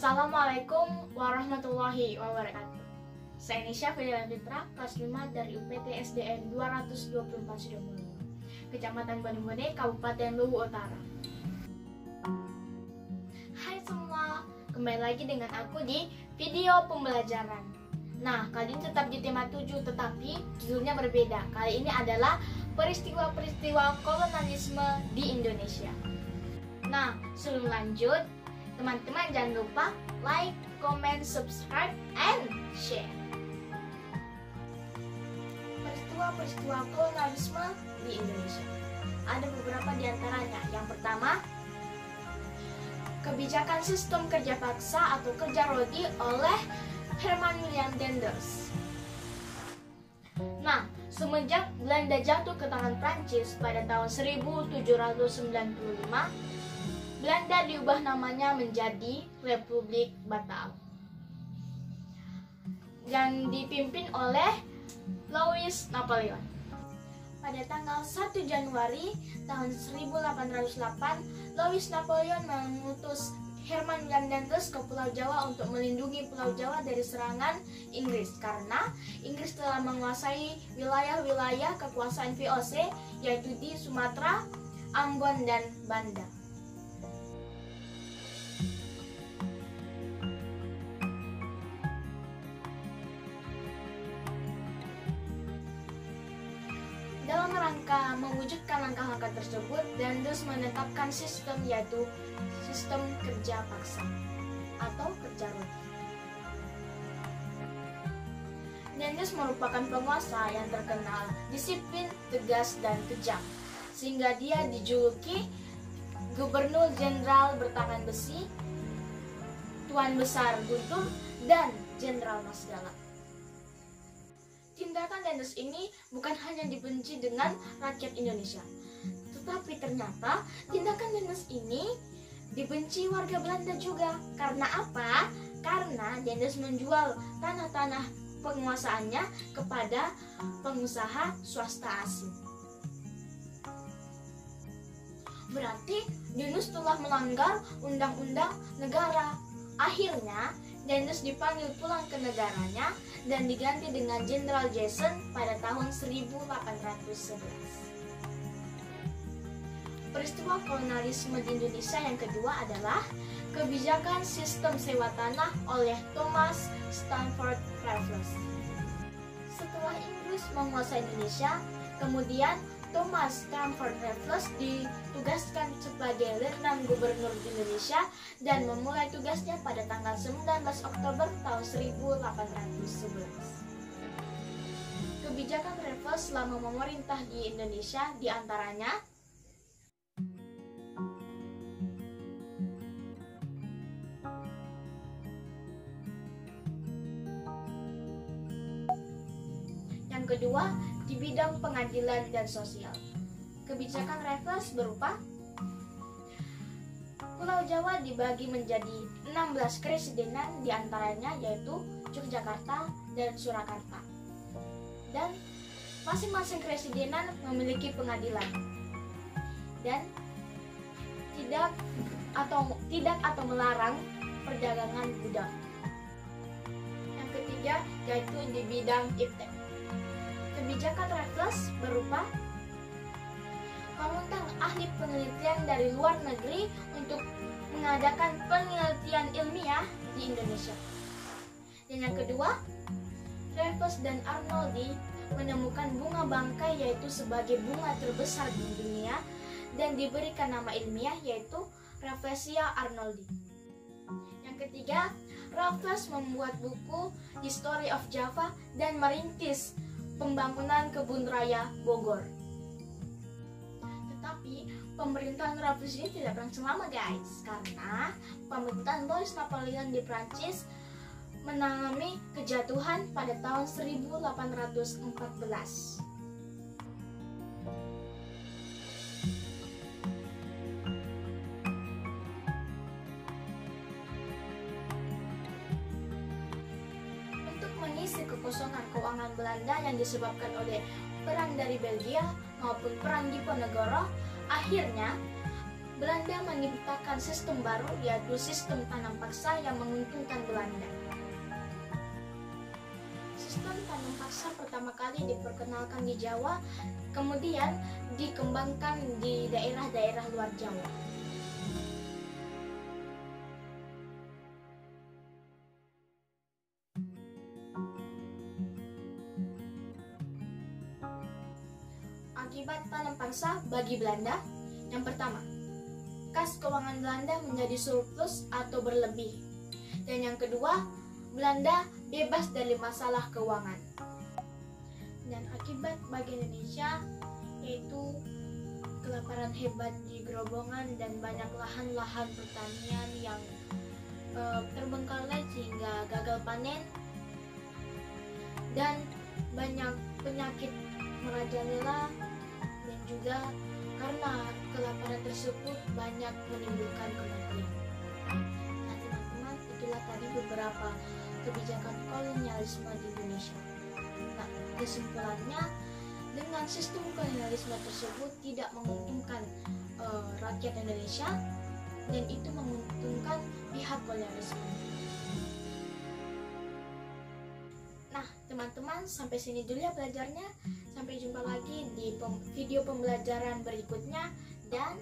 Assalamualaikum warahmatullahi wabarakatuh. Saya Nisha Fidela Fitra, kelas 5 dari UPT SDN 224 Sidomulyo, Kecamatan Bandung Bone, Kabupaten Luwu Utara. Hai semua, kembali lagi dengan aku di video pembelajaran. Nah, kali ini tetap di tema 7, tetapi judulnya berbeda. Kali ini adalah peristiwa-peristiwa kolonialisme di Indonesia. Nah, sebelum lanjut, teman-teman jangan lupa like, comment, subscribe, and share. Peristiwa-peristiwa kolonialisme di Indonesia. Ada beberapa di antaranya. Yang pertama, kebijakan sistem kerja paksa atau kerja rodi oleh Herman William Daendels. Nah, semenjak Belanda jatuh ke tangan Prancis pada tahun 1795, Belanda diubah namanya menjadi Republik Batal yang dipimpin oleh Louis Napoleon. Pada tanggal 1 Januari tahun 1808, Louis Napoleon mengutus Herman William Daendels ke Pulau Jawa untuk melindungi Pulau Jawa dari serangan Inggris, karena Inggris telah menguasai wilayah-wilayah kekuasaan VOC, yaitu di Sumatera, Ambon, dan Banda. Dalam rangka mewujudkan langkah-langkah tersebut, Daendels menetapkan sistem, yaitu sistem kerja paksa atau kerja rodi. Daendels merupakan penguasa yang terkenal disiplin, tegas, dan kejam, sehingga dia dijuluki Gubernur Jenderal Bertangan Besi, Tuan Besar Guntur, dan Jenderal Mas Galak. Tindakan Daendels ini bukan hanya dibenci dengan rakyat Indonesia, tetapi ternyata tindakan Daendels ini dibenci warga Belanda juga. Karena apa? Karena Daendels menjual tanah-tanah penguasaannya kepada pengusaha swasta asing. Berarti Daendels telah melanggar undang-undang negara. Akhirnya Daendels dipanggil pulang ke negaranya dan diganti dengan Jenderal Jason pada tahun 1811. Peristiwa kolonialisme di Indonesia yang kedua adalah kebijakan sistem sewa tanah oleh Thomas Stamford Raffles. Setelah Inggris menguasai Indonesia, kemudian Thomas Stamford Raffles ditugaskan sebagai Letnan Gubernur di Indonesia dan memulai tugasnya pada tanggal 19 Oktober tahun 1811. Kebijakan Raffles selama memerintah di Indonesia diantaranya yang kedua, di bidang pengadilan dan sosial. Kebijakan Raffles berupa Pulau Jawa dibagi menjadi 16 kresidenan, diantaranya yaitu Yogyakarta dan Surakarta. Dan masing-masing kresidenan memiliki pengadilan dan tidak atau melarang perdagangan budak. Yang ketiga yaitu di bidang iptek. Kebijakan Raffles berupa mengundang ahli penelitian dari luar negeri untuk mengadakan penelitian ilmiah di Indonesia. Dan yang kedua, Raffles dan Arnoldi menemukan bunga bangkai, yaitu sebagai bunga terbesar di dunia, dan diberikan nama ilmiah yaitu Rafflesia arnoldi. Yang ketiga, Raffles membuat buku History of Java dan merintis pembangunan kebun raya Bogor. Tetapi pemerintahan Raffles ini tidak berlangsung lama, guys, karena pemerintahan Louis Napoleon di Prancis mengalami kejatuhan pada tahun 1814. Kekosongan keuangan Belanda yang disebabkan oleh perang dari Belgia maupun perang Diponegoro, akhirnya Belanda menciptakan sistem baru, yaitu sistem tanam paksa yang menguntungkan Belanda. Sistem tanam paksa pertama kali diperkenalkan di Jawa, kemudian dikembangkan di daerah-daerah luar Jawa. Akibat tanam paksa bagi Belanda, yang pertama, kas keuangan Belanda menjadi surplus atau berlebih. Dan yang kedua, Belanda bebas dari masalah keuangan. Dan akibat bagi Indonesia yaitu kelaparan hebat di Grobogan dan banyak lahan-lahan pertanian yang terbengkalai sehingga gagal panen, dan banyak penyakit merajalela, dan juga karena kelaparan tersebut banyak menimbulkan kematian. Nah teman-teman, itulah tadi beberapa kebijakan kolonialisme di Indonesia. Nah kesimpulannya, dengan sistem kolonialisme tersebut tidak menguntungkan rakyat Indonesia, dan itu menguntungkan pihak kolonialisme. Nah teman-teman, sampai sini dulu ya belajarnya. Sampai jumpa lagi di video pembelajaran berikutnya, dan